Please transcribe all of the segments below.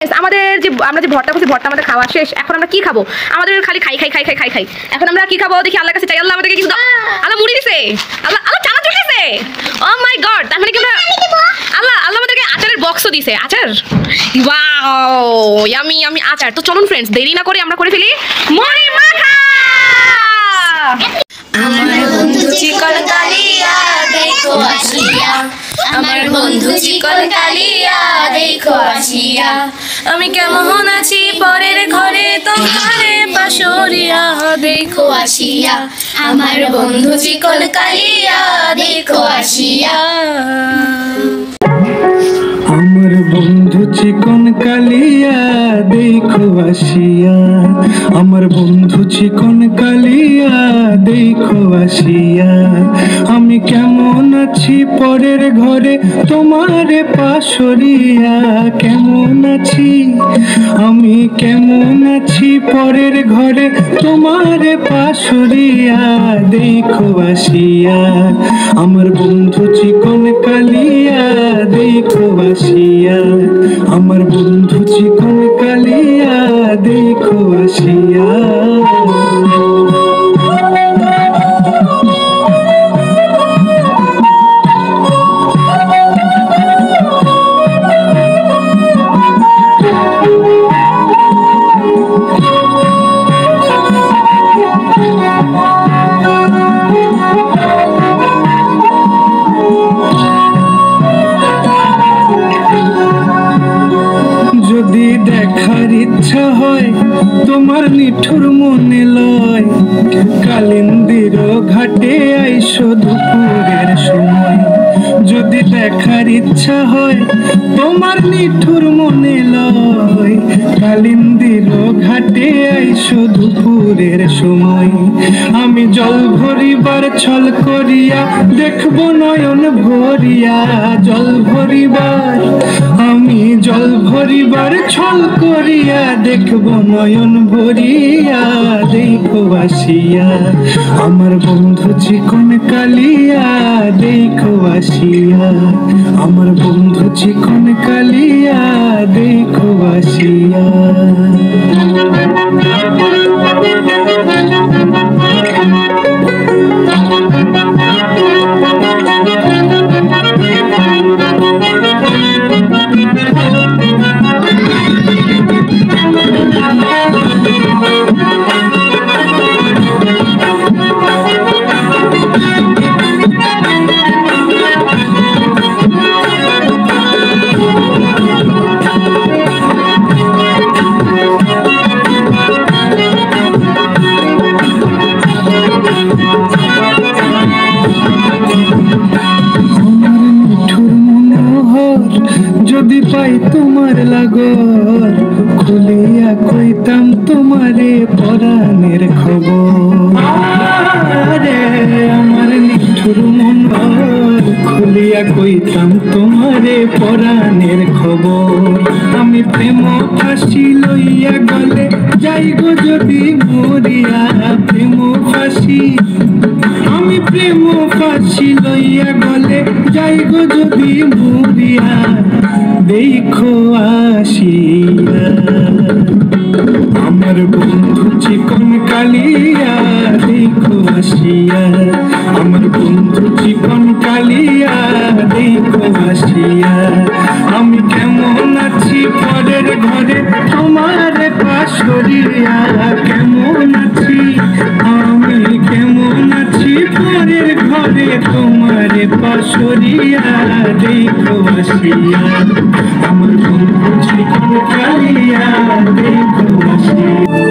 আমাদের যে আমরা যে ভর্তা করছি ভর্তা আমাদের খাওয়া শেষ। এখন আমরা কি খাবো? আমাদের খালি খাই খাই খাই খাই খাই খাই। এখন আমরা কি খাবো দেখি, আল্লাহর কাছে চাই। আল্লাহ আমাদেরকে কিছু দাও। আল্লাহ মুড়ি দিছে, আল্লাহ আল্লাহ চানা দিছে। ও মাই গড, তার মানে কি আমরা আল্লাহ আল্লাহ আমাদেরকে আচারের বক্সও দিছে। আচার, ওয়াও ইয়ামি ইয়ামি আচার। তো চলুন ফ্রেন্ডস, দেরি না করে আমরা করে ফেলি মুড়ি মাখা। আমার বন্ধু চিকন কালিয়া দেখো আসিয়া, আমার বন্ধু চিকন কালিয়া দেখো আসিয়া, আমি কেমন আছি পরের ঘরে তোমারে পাশরিয়া দেখো আসিয়া, আমার বন্ধু চিকন কালিয়া দেখো আসিয়া। আমার বন্ধু চিকন কালিয়া দেখো আসিয়া, আমার বন্ধু চিকন কালিয়া দেখো আসিয়া, আমি কেমন আছি পরের ঘরে তোমারে পাশরিয়া, কেমন আছি আমি কেমন আছি পরের ঘরে তোমারে পাশরিয়া দেখো আসিয়া, আমার বন্ধু চিকন কালিয়া দেখো আসিয়া, আমার বন্ধু চিকন কালিয়া দেখো আসিয়া। যদি দেখার ইচ্ছা হয় তোমার নিঠুর মনে লয়, কালিন্দির ঘাটে আইসো দুপুরের সময়, যদি দেখার ইচ্ছা হয় তোমার নিঠুর মনে লয়, কালিন্দির ঘাটে আইসো দুপুরের সময়, আমি জল ভরিবার ছল করিয়া দেখবো নয়ন ভরিয়া, জল ভরিবার আমি জল ভরিবার ছল করিয়া দেখবো নয়ন ভরিয়া দেখো আসিয়া, আমার বন্ধু চিকন কালিয়া দেখো আসিয়া, আমার বন্ধু চিকন কালিয়া দেখো আসিয়া। যদি পাই তোমার লাগর খুলিয়া কইতাম তোমারে পরাণের খবর, আমার নিঠুর মন খুলিয়া কইতাম তোমারে পরাণের খবর, আমি প্রেম ফাঁসি লইয়া গলে যাই গো যদি মরিয়া, প্রেম ফাঁসি আমি প্রেম ফাঁসি লইয়া গলে যাই গো যদি মরিয়া দেখো আসিয়া, আমার বন্ধু চিকন কালিয়া দেখো আসিয়া, আমার বন্ধু চিকন কালিয়া দেখো আসিয়া, আমি কেমন আছি পরের ঘরে তোমার পাশরিয়া, কেমন আছি আমি কেমন আছি পরের ঘরে তোমার পাশরিয়া দেখো আসিয়া, আমার বন্ধু চিকন কালিয়া দেখো আসিয়া।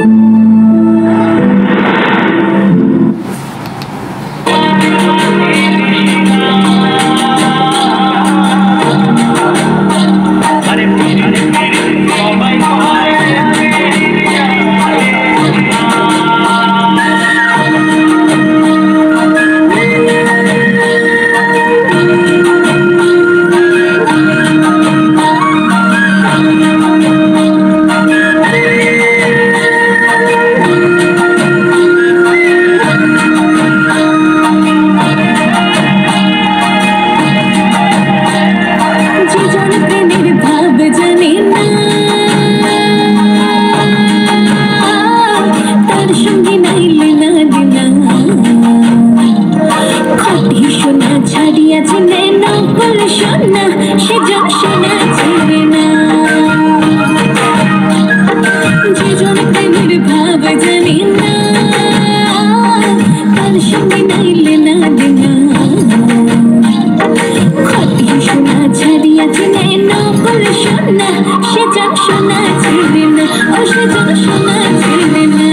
সোনা ছেড়ে না, ও সেজন্য সোনা ছেড়ে না।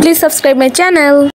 Please subscribe my channel.